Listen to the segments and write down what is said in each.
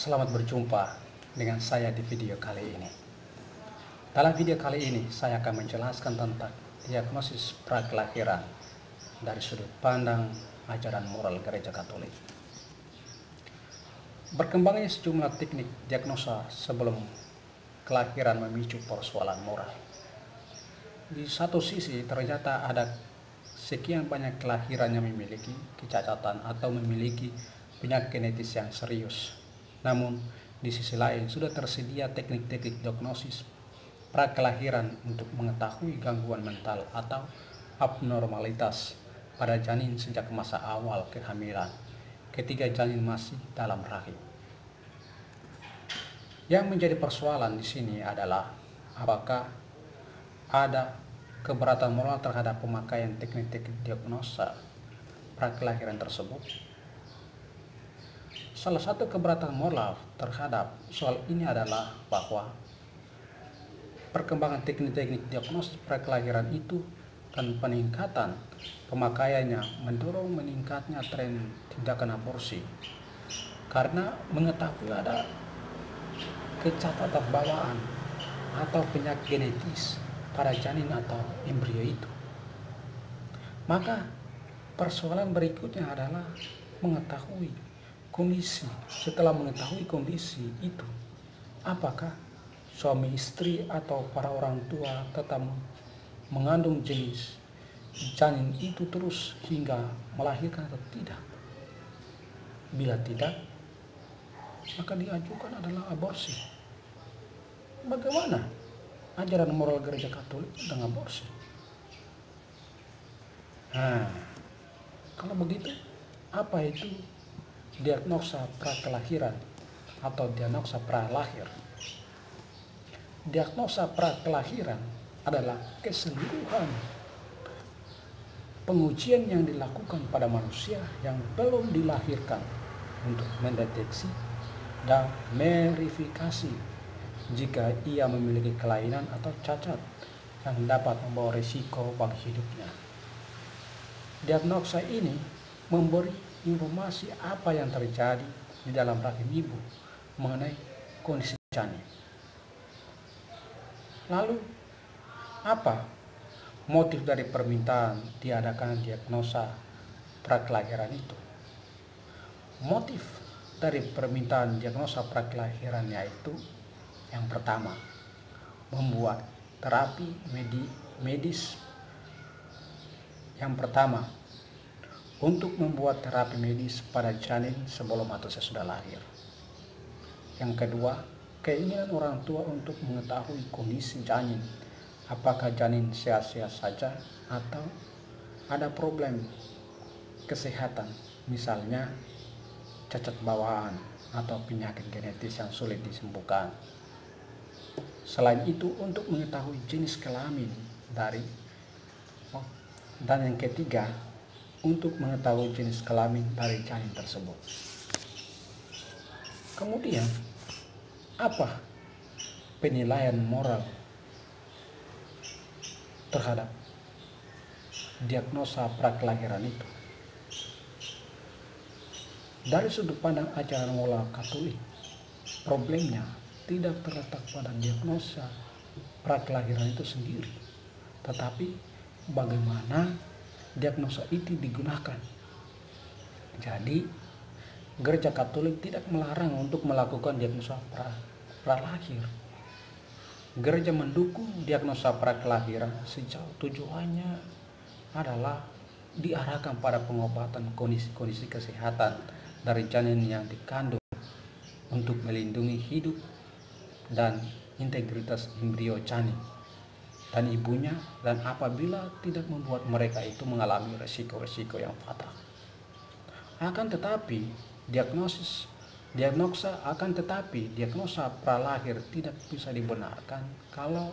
Selamat berjumpa dengan saya di video kali ini. Dalam video kali ini, saya akan menjelaskan tentang diagnosis prakelahiran dari sudut pandang ajaran moral Gereja Katolik. Berkembangnya sejumlah teknik diagnosa sebelum kelahiran memicu persoalan moral. Di satu sisi, ternyata ada sekian banyak kelahiran yang memiliki kecacatan atau memiliki penyakit genetis yang serius. Namun, di sisi lain sudah tersedia teknik-teknik diagnosis prakelahiran untuk mengetahui gangguan mental atau abnormalitas pada janin sejak masa awal kehamilan, ketika janin masih dalam rahim. Yang menjadi persoalan di sini adalah apakah ada keberatan moral terhadap pemakaian teknik-teknik diagnosa prakelahiran tersebut. Salah satu keberatan moral terhadap soal ini adalah bahwa perkembangan teknik-teknik diagnosis prakelahiran itu dan peningkatan pemakaiannya mendorong meningkatnya tren tindakan aborsi karena mengetahui ada kecacatan bawaan atau penyakit genetis pada janin atau embrio itu. Maka persoalan berikutnya adalah mengetahui kondisi. Setelah mengetahui kondisi itu, apakah suami istri atau para orang tua tetap mengandung jenis janin itu terus hingga melahirkan atau tidak? Bila tidak, maka diajukan adalah aborsi. Bagaimana ajaran moral Gereja Katolik tentang aborsi? Kalau begitu, apa itu diagnosa prakelahiran atau diagnosa pralahir? Diagnosa prakelahiran adalah keseluruhan pengujian yang dilakukan pada manusia yang belum dilahirkan untuk mendeteksi dan verifikasi jika ia memiliki kelainan atau cacat yang dapat membawa risiko bagi hidupnya. Diagnosa ini memberi informasi apa yang terjadi di dalam rahim ibu mengenai kondisi janin. Lalu, apa motif dari permintaan diadakan diagnosa prakelahiran itu? Motif dari permintaan diagnosa prakelahiran yaitu yang pertama, membuat terapi medis. Yang pertama, untuk membuat terapi medis pada janin sebelum atau sesudah lahir. Yang kedua, keinginan orang tua untuk mengetahui kondisi janin, apakah janin sehat-sehat saja atau ada problem kesehatan, misalnya cacat bawaan atau penyakit genetis yang sulit disembuhkan. Selain itu, untuk mengetahui jenis kelamin dan yang ketiga, untuk mengetahui jenis kelamin dari janin tersebut. Kemudian, apa penilaian moral terhadap diagnosa prakelahiran itu? Dari sudut pandang ajaran moral Katolik, problemnya tidak terletak pada diagnosa prakelahiran itu sendiri, tetapi bagaimana diagnosa itu digunakan. Jadi, Gereja Katolik tidak melarang untuk melakukan diagnosa pralahir. Gereja mendukung diagnosa prakelahiran sejauh tujuannya adalah diarahkan pada pengobatan kondisi-kondisi kesehatan dari janin yang dikandung untuk melindungi hidup dan integritas embrio janin dan ibunya, dan apabila tidak membuat mereka itu mengalami resiko-resiko yang fatal. Akan tetapi diagnosa pralahir tidak bisa dibenarkan kalau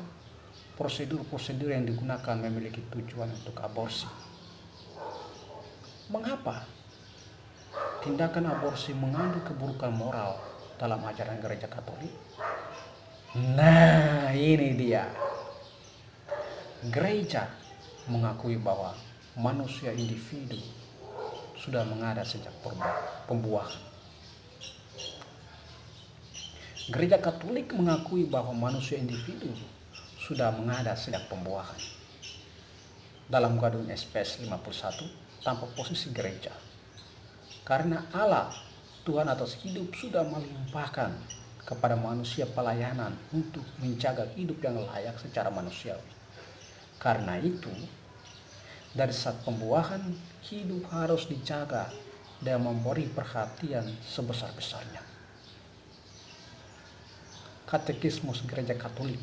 prosedur-prosedur yang digunakan memiliki tujuan untuk aborsi. Mengapa tindakan aborsi mengandung keburukan moral dalam ajaran Gereja Katolik? Nah, ini dia. Gereja mengakui bahwa manusia individu sudah mengada sejak pembuahan. Gereja Katolik mengakui bahwa manusia individu sudah mengada sejak pembuahan. Dalam Gadun SPS 51 tanpa posisi gereja. Karena Allah, Tuhan atas hidup sudah melimpahkan kepada manusia pelayanan untuk menjaga hidup yang layak secara manusiawi. Karena itu, dari saat pembuahan, hidup harus dijaga dan memberi perhatian sebesar-besarnya. Katekismus Gereja Katolik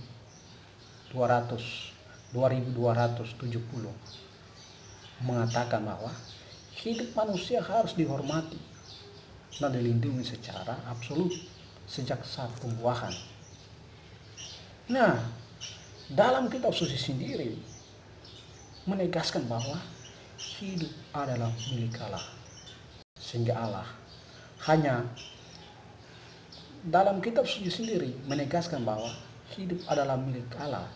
2270 mengatakan bahwa hidup manusia harus dihormati dan dilindungi secara absolut sejak saat pembuahan. Nah, dalam kitab suci sendiri menegaskan bahwa hidup adalah milik Allah, sehingga Allah hanya dalam kitab suci sendiri menegaskan bahwa hidup adalah milik Allah,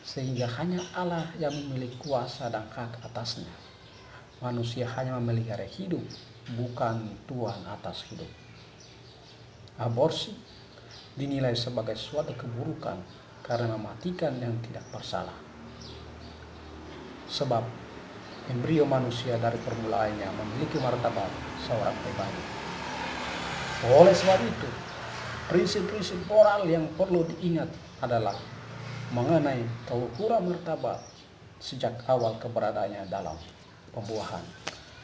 sehingga hanya Allah yang memiliki kuasa dan hak atasnya. Manusia hanya memelihara hidup, bukan Tuhan atas hidup. Aborsi dinilai sebagai suatu keburukan karena mematikan yang tidak bersalah. Sebab embrio manusia dari permulaannya memiliki martabat seorang pribadi. Oleh sebab itu, prinsip-prinsip moral yang perlu diingat adalah mengenai keukuran martabat sejak awal keberadaannya dalam pembuahan.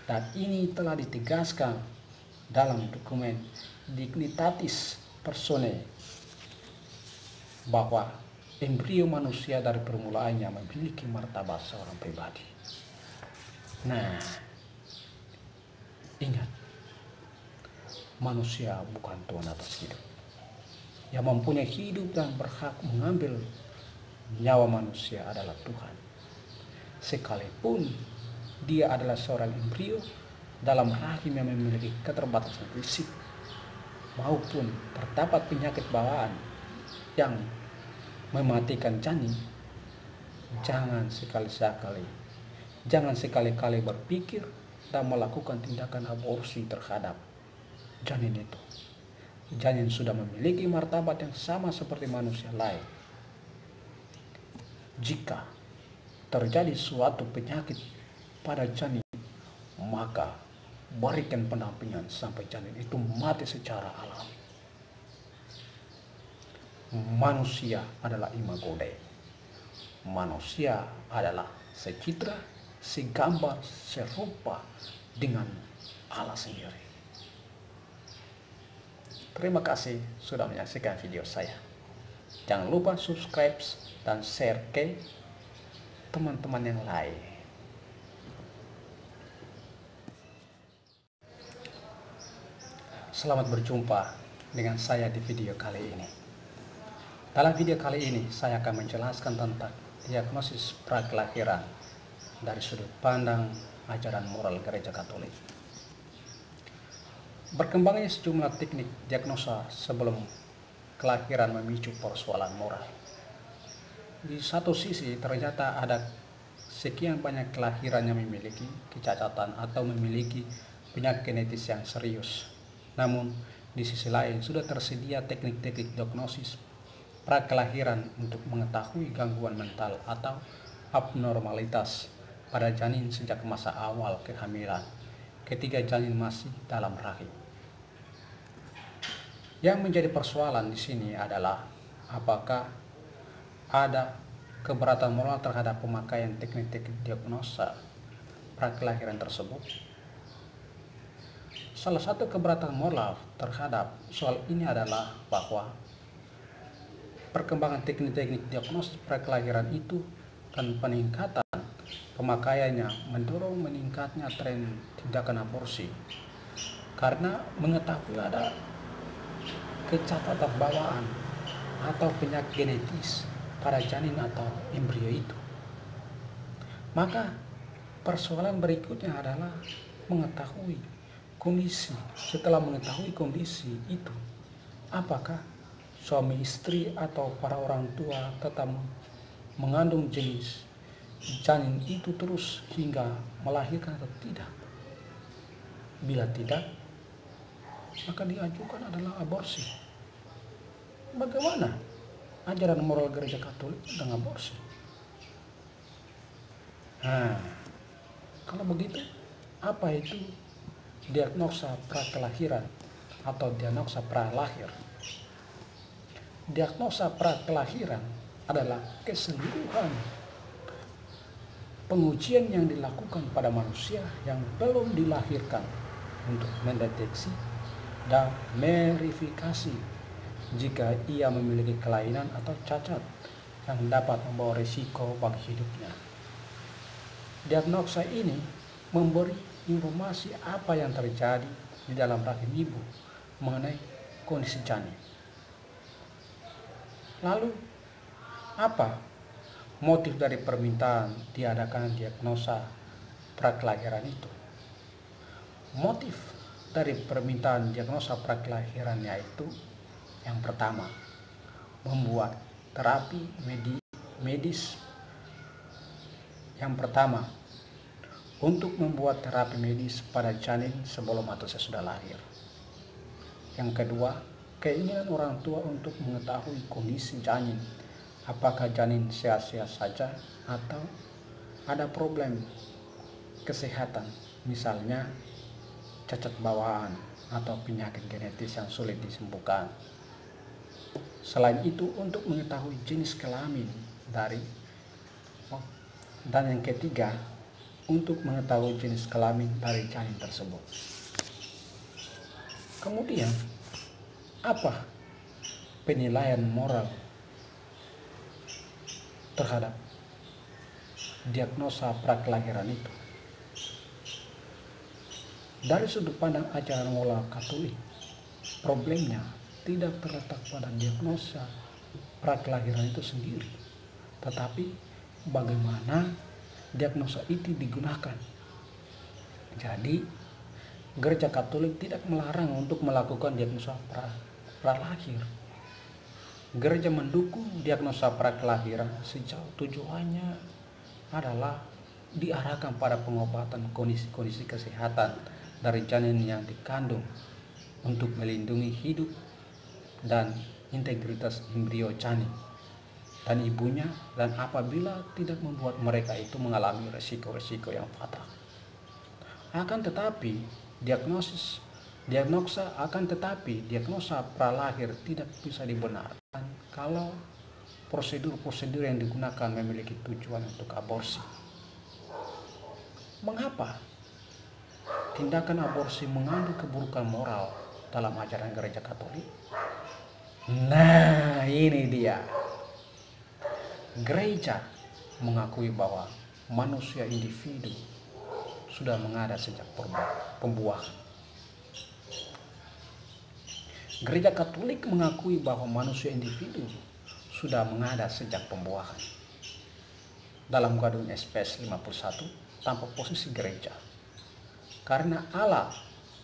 Dan ini telah ditegaskan dalam dokumen Dignitatis Personae bahwa embrio manusia dari permulaannya memiliki martabat seorang pribadi. Nah, ingat, manusia bukan Tuhan atas hidup. Yang mempunyai hidup dan berhak mengambil nyawa manusia adalah Tuhan. Sekalipun dia adalah seorang embrio dalam rahim yang memiliki keterbatasan fisik maupun terdapat penyakit bawaan yang mematikan janin, jangan sekali-kali berpikir dan melakukan tindakan aborsi terhadap janin itu. Janin sudah memiliki martabat yang sama seperti manusia lain. Jika terjadi suatu penyakit pada janin, maka berikan pendampingan sampai janin itu mati secara alami. Manusia adalah imago Dei. Manusia adalah secitra, segambar, serupa dengan Allah sendiri. Terima kasih sudah menyaksikan video saya. Jangan lupa subscribe dan share ke teman-teman yang lain. Selamat berjumpa dengan saya di video kali ini. Dalam video kali ini saya akan menjelaskan tentang diagnosis prakelahiran dari sudut pandang ajaran moral Gereja Katolik. Berkembangnya sejumlah teknik diagnosa sebelum kelahiran memicu persoalan moral. Di satu sisi ternyata ada sekian banyak kelahiran yang memiliki kecacatan atau memiliki penyakit genetis yang serius. Namun di sisi lain sudah tersedia teknik-teknik diagnosis prakelahiran untuk mengetahui gangguan mental atau abnormalitas pada janin sejak masa awal kehamilan ketika janin masih dalam rahim. Yang menjadi persoalan di sini adalah apakah ada keberatan moral terhadap pemakaian teknik-teknik diagnosa prakelahiran tersebut. Salah satu keberatan moral terhadap soal ini adalah bahwa perkembangan teknik-teknik diagnosis prakelahiran itu dan peningkatan pemakaiannya mendorong meningkatnya tren tindakan aborsi karena mengetahui ada kecacatan bawaan atau penyakit genetis pada janin atau embrio itu. Maka persoalan berikutnya adalah mengetahui kondisi. Setelah mengetahui kondisi itu, apakah suami istri atau para orang tua tetap mengandung jenis janin itu terus hingga melahirkan atau tidak? Bila tidak, maka diajukan adalah aborsi. Bagaimana ajaran moral gereja Katolik tentang aborsi? Nah, kalau begitu, apa itu diagnosa prakelahiran atau diagnosa pralahir? Diagnosa prakelahiran adalah keseluruhan pengujian yang dilakukan pada manusia yang belum dilahirkan untuk mendeteksi dan verifikasi jika ia memiliki kelainan atau cacat yang dapat membawa risiko bagi hidupnya. Diagnosa ini memberi informasi apa yang terjadi di dalam rahim ibu mengenai kondisi janin. Lalu, apa motif dari permintaan diadakan diagnosa prakelahiran itu? Motif dari permintaan diagnosa prakelahiran yaitu yang pertama, membuat terapi medis. Yang pertama, untuk membuat terapi medis pada janin sebelum atau sesudah lahir. Yang kedua, keinginan orang tua untuk mengetahui kondisi janin, apakah janin sehat-sehat saja atau ada problem kesehatan, misalnya cacat bawaan atau penyakit genetis yang sulit disembuhkan. Selain itu, untuk mengetahui jenis kelamin dan yang ketiga, untuk mengetahui jenis kelamin dari janin tersebut. Kemudian, apa penilaian moral terhadap diagnosa prakelahiran itu? Dari sudut pandang ajaran moral Katolik, problemnya tidak terletak pada diagnosa prakelahiran itu sendiri, tetapi bagaimana diagnosa itu digunakan. Jadi, gereja Katolik tidak melarang untuk melakukan diagnosa pralahir. Gereja mendukung diagnosa prakelahiran sejauh tujuannya adalah diarahkan pada pengobatan kondisi-kondisi kesehatan dari janin yang dikandung untuk melindungi hidup dan integritas embrio janin dan ibunya, dan apabila tidak membuat mereka itu mengalami resiko-resiko yang fatal. Akan tetapi diagnosa pralahir tidak bisa dibenarkan kalau prosedur-prosedur yang digunakan memiliki tujuan untuk aborsi. Mengapa tindakan aborsi mengandung keburukan moral dalam ajaran gereja Katolik? Nah, ini dia. Gereja mengakui bahwa manusia individu sudah mengada sejak pembuahan. Gereja Katolik mengakui bahwa manusia individu sudah mengada sejak pembuahan. Dalam Gaudium et Spes 51, tanpa posisi gereja. Karena Allah,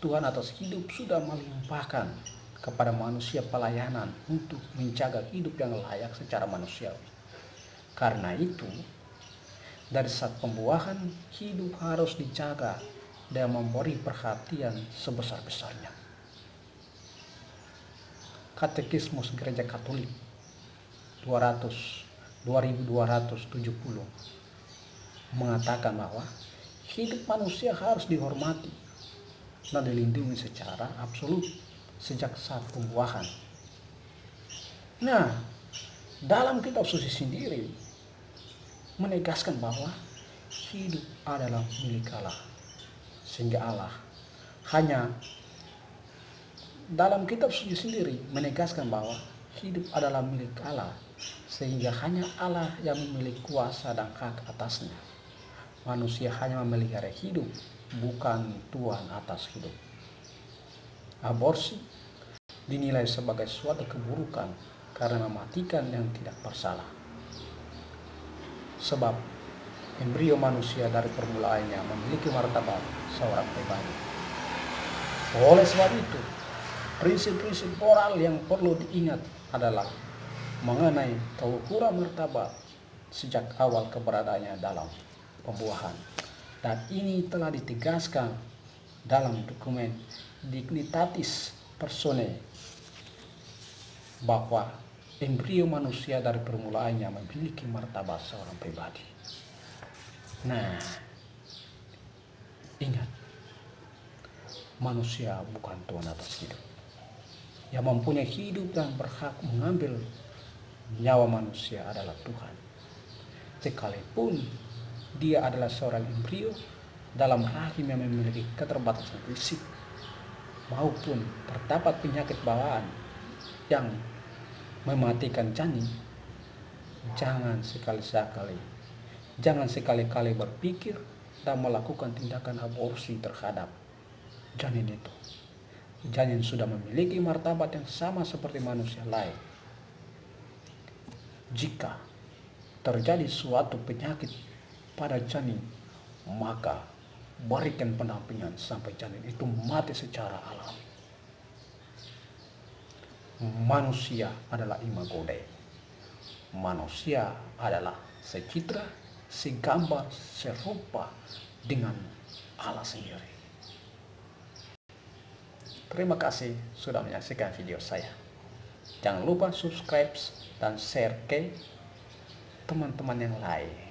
Tuhan atas hidup, sudah melimpahkan kepada manusia pelayanan untuk menjaga hidup yang layak secara manusiawi. Karena itu, dari saat pembuahan, hidup harus dijaga dan memberi perhatian sebesar-besarnya. Katekismus Gereja Katolik 2270 mengatakan bahwa hidup manusia harus dihormati dan dilindungi secara absolut sejak saat pembuahan. Nah, dalam kitab suci sendiri menegaskan bahwa hidup adalah milik Allah, sehingga Allah hanya dalam kitab suci sendiri menegaskan bahwa hidup adalah milik Allah, sehingga hanya Allah yang memiliki kuasa dan hak atasnya. Manusia hanya memelihara hidup, bukan Tuhan atas hidup. Aborsi dinilai sebagai suatu keburukan karena mematikan yang tidak bersalah. Sebab embrio manusia dari permulaannya memiliki martabat seorang pribadi. Oleh sebab itu, prinsip-prinsip moral yang perlu diingat adalah mengenai keukuran martabat sejak awal keberadaannya dalam pembuahan. Dan ini telah ditegaskan dalam dokumen Dignitatis Personae bahwa embrio manusia dari permulaannya memiliki martabat seorang pribadi. Nah, ingat, manusia bukan Tuhan atas hidup. Yang mempunyai hidup dan berhak mengambil nyawa manusia adalah Tuhan. Sekalipun dia adalah seorang embrio dalam rahim yang memiliki keterbatasan fisik, maupun terdapat penyakit bawaan yang mematikan janin, jangan sekali-kali berpikir dan melakukan tindakan aborsi terhadap janin itu. Janin sudah memiliki martabat yang sama seperti manusia lain. Jika terjadi suatu penyakit pada janin, maka berikan pendampingan sampai janin itu mati secara alami. Manusia adalah imago Dei. Manusia adalah secitra, segambar, serupa dengan Allah sendiri. Terima kasih sudah menyaksikan video saya. Jangan lupa subscribe dan share ke teman-teman yang lain.